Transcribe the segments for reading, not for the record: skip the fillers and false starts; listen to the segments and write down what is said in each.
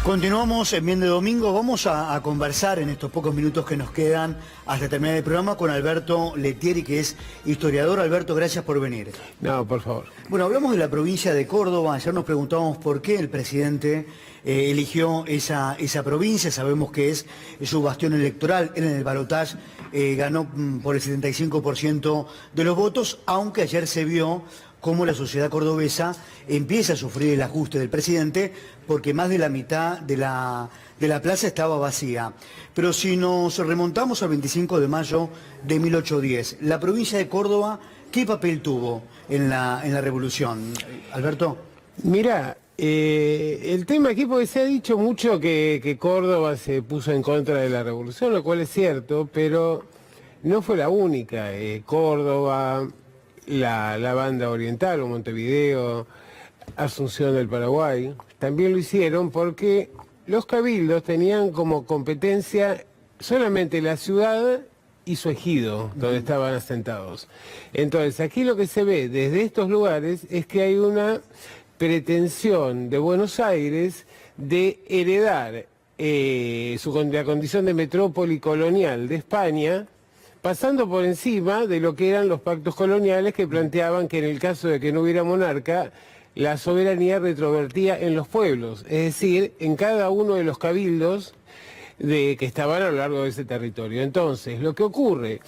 Continuamos en Bien de Domingo. Vamos a conversar en estos pocos minutos que nos quedan hasta terminar el programa con Alberto Lettieri, que es historiador. Alberto, gracias por venir. No, por favor. Bueno, hablamos de la provincia de Córdoba. Ayer nos preguntábamos por qué el presidente eligió esa provincia. Sabemos que es su bastión electoral. Él en el balotaje ganó por el 75% de los votos, aunque ayer se vio cómo la sociedad cordobesa empieza a sufrir el ajuste del presidente porque más de la mitad de la plaza estaba vacía. Pero si nos remontamos al 25 de mayo de 1810, la provincia de Córdoba, ¿qué papel tuvo en la revolución? Alberto. Mira, el tema aquí, porque se ha dicho mucho que Córdoba se puso en contra de la revolución, lo cual es cierto, pero no fue la única. Córdoba, la banda oriental o Montevideo, Asunción del Paraguay, también lo hicieron porque los cabildos tenían como competencia solamente la ciudad y su ejido, donde estaban asentados. Entonces, aquí lo que se ve desde estos lugares es que hay una pretensión de Buenos Aires de heredar la condición de metrópoli colonial de España, pasando por encima de lo que eran los pactos coloniales que planteaban que en el caso de que no hubiera monarca, la soberanía retrovertía en los pueblos, es decir, en cada uno de los cabildos que estaban a lo largo de ese territorio. Entonces, lo que ocurre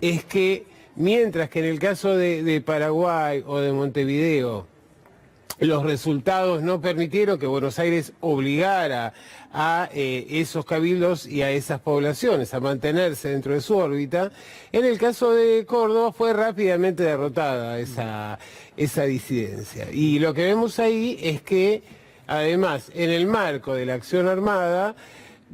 es que, mientras que en el caso de Paraguay o de Montevideo, los resultados no permitieron que Buenos Aires obligara a esos cabildos y a esas poblaciones a mantenerse dentro de su órbita, en el caso de Córdoba fue rápidamente derrotada esa disidencia. Y lo que vemos ahí es que, además, en el marco de la acción armada,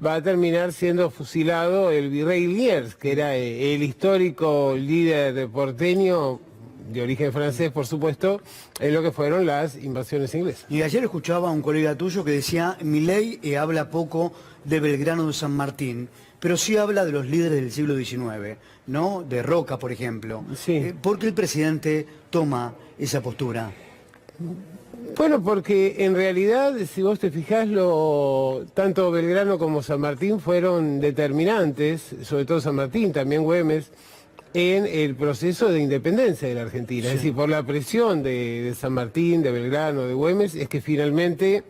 va a terminar siendo fusilado el virrey Liniers, que era el histórico líder porteño, de origen francés, por supuesto, en lo que fueron las invasiones inglesas. Y ayer escuchaba a un colega tuyo que decía, Milei habla poco de Belgrano de San Martín, pero sí habla de los líderes del siglo XIX, ¿no? De Roca, por ejemplo. Sí. ¿Por qué el presidente toma esa postura? Bueno, porque en realidad, si vos te fijás, tanto Belgrano como San Martín fueron determinantes, sobre todo San Martín, también Güemes, en el proceso de independencia de la Argentina. Sí. Es decir, por la presión de San Martín, de Belgrano, de Güemes, es que finalmente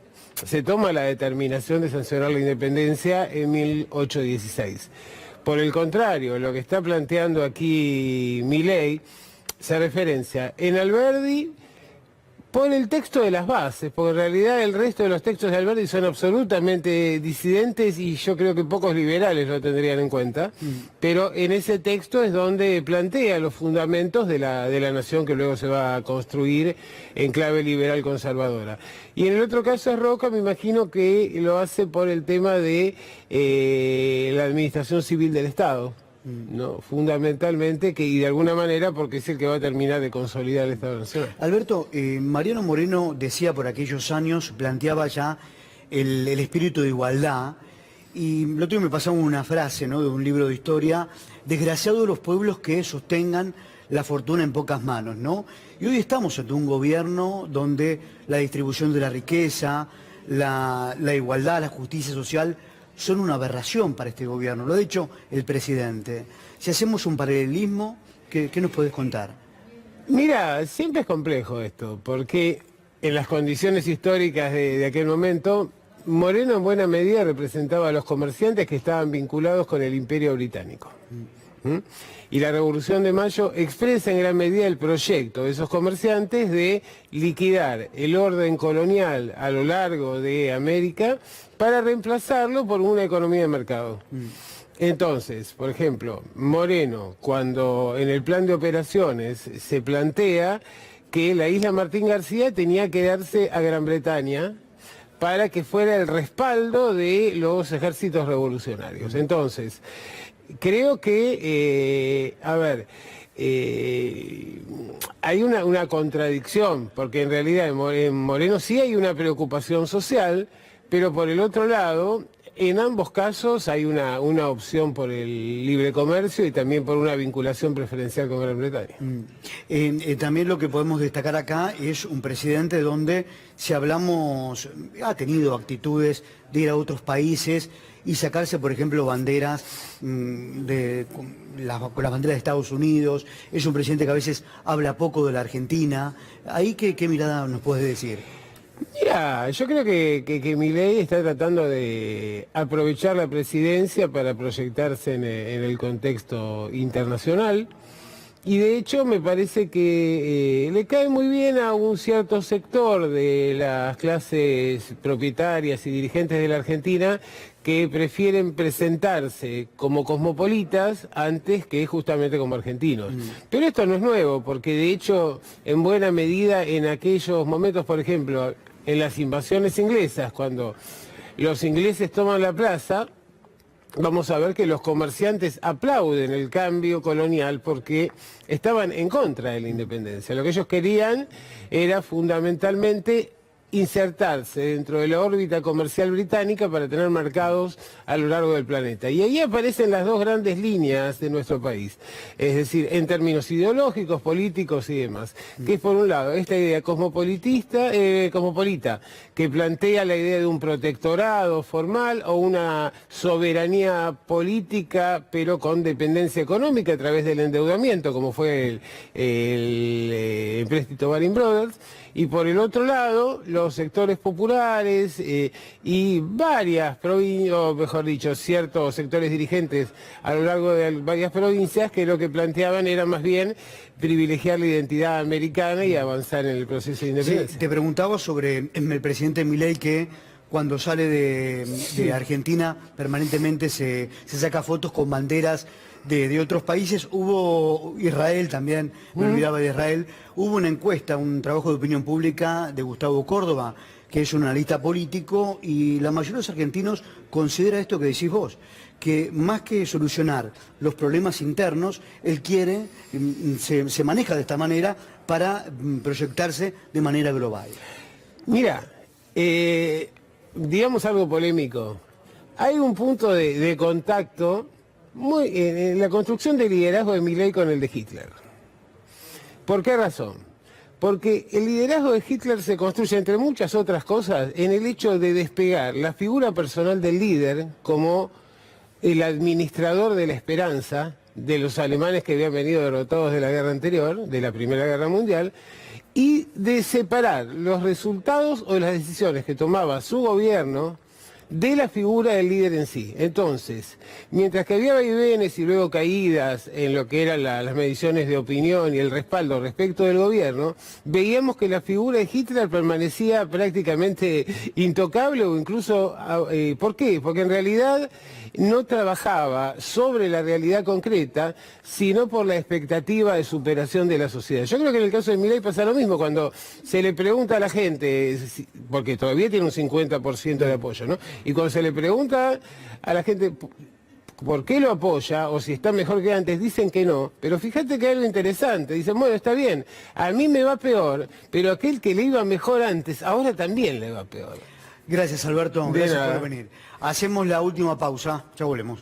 se toma la determinación de sancionar la independencia en 1816. Por el contrario, lo que está planteando aquí Milei se referencia en Alberdi por el texto de las bases, porque en realidad el resto de los textos de Alberdi son absolutamente disidentes y yo creo que pocos liberales lo tendrían en cuenta, pero en ese texto es donde plantea los fundamentos de la nación que luego se va a construir en clave liberal conservadora. Y en el otro caso es Roca, me imagino que lo hace por el tema de la administración civil del Estado. No, fundamentalmente, y de alguna manera porque es el que va a terminar de consolidar el Estado Nacional. Alberto, Mariano Moreno decía por aquellos años, planteaba ya el espíritu de igualdad, y lo otro me pasaba una frase, ¿no?, de un libro de historia: desgraciados los pueblos que sostengan la fortuna en pocas manos, ¿no? Y hoy estamos ante un gobierno donde la distribución de la riqueza, la igualdad, la justicia social son una aberración para este gobierno, lo ha dicho el presidente. Si hacemos un paralelismo, ¿qué nos podés contar? Mira, siempre es complejo esto, porque en las condiciones históricas de aquel momento, Moreno en buena medida representaba a los comerciantes que estaban vinculados con el Imperio Británico. Y la Revolución de Mayo expresa en gran medida el proyecto de esos comerciantes de liquidar el orden colonial a lo largo de América para reemplazarlo por una economía de mercado. Entonces, por ejemplo, Moreno, cuando en el plan de operaciones se plantea que la isla Martín García tenía que darse a Gran Bretaña para que fuera el respaldo de los ejércitos revolucionarios. Entonces, creo que, hay una contradicción, porque en realidad en Moreno sí hay una preocupación social, pero por el otro lado En ambos casos hay una opción por el libre comercio y también por una vinculación preferencial con Gran Bretaña. También lo que podemos destacar acá es un presidente donde, si hablamos, ha tenido actitudes de ir a otros países y sacarse, por ejemplo, banderas con las banderas de Estados Unidos. Es un presidente que a veces habla poco de la Argentina. ¿Ahí qué mirada nos puedes decir? Mira, yo creo que Milei está tratando de aprovechar la presidencia para proyectarse en el contexto internacional y de hecho me parece que le cae muy bien a un cierto sector de las clases propietarias y dirigentes de la Argentina que prefieren presentarse como cosmopolitas antes que justamente como argentinos. Pero esto no es nuevo, porque de hecho, en buena medida, en aquellos momentos, por ejemplo, en las invasiones inglesas, cuando los ingleses toman la plaza, vamos a ver que los comerciantes aplauden el cambio colonial porque estaban en contra de la independencia. Lo que ellos querían era fundamentalmente insertarse dentro de la órbita comercial británica para tener mercados a lo largo del planeta. Y ahí aparecen las dos grandes líneas de nuestro país, es decir, en términos ideológicos, políticos y demás, que es por un lado esta idea cosmopolita, que plantea la idea de un protectorado formal o una soberanía política, pero con dependencia económica a través del endeudamiento, como fue el empréstito Baring Brothers. Y por el otro lado, los sectores populares y varias provincias, o mejor dicho, ciertos sectores dirigentes a lo largo de varias provincias que lo que planteaban era más bien privilegiar la identidad americana y avanzar en el proceso de independencia. Sí, te preguntaba sobre el presidente Milei que cuando sale de Argentina permanentemente se saca fotos con banderas de otros países. Hubo Israel también, me olvidaba de Israel, hubo una encuesta, un trabajo de opinión pública de Gustavo Córdoba, que es un analista político, y la mayoría de los argentinos considera esto que decís vos, que más que solucionar los problemas internos, él quiere, se maneja de esta manera para proyectarse de manera global. Mira, digamos algo polémico, hay un punto de contacto en la construcción del liderazgo de Milei con el de Hitler. ¿Por qué razón? Porque el liderazgo de Hitler se construye, entre muchas otras cosas, en el hecho de despegar la figura personal del líder como el administrador de la esperanza de los alemanes que habían venido derrotados de la guerra anterior, de la Primera Guerra Mundial, y de separar los resultados o las decisiones que tomaba su gobierno de la figura del líder en sí. Entonces, mientras que había vaivenes y luego caídas en lo que eran las mediciones de opinión y el respaldo respecto del gobierno, veíamos que la figura de Hitler permanecía prácticamente intocable o incluso... ¿por qué? Porque en realidad no trabajaba sobre la realidad concreta, sino por la expectativa de superación de la sociedad. Yo creo que en el caso de Milei pasa lo mismo, cuando se le pregunta a la gente, porque todavía tiene un 50% de apoyo, ¿no? Y cuando se le pregunta a la gente por qué lo apoya o si está mejor que antes, dicen que no. Pero fíjate que hay algo interesante. Dicen, bueno, está bien, a mí me va peor, pero aquel que le iba mejor antes, ahora también le va peor. Gracias, Alberto. Gracias por venir. Hacemos la última pausa. Ya volvemos.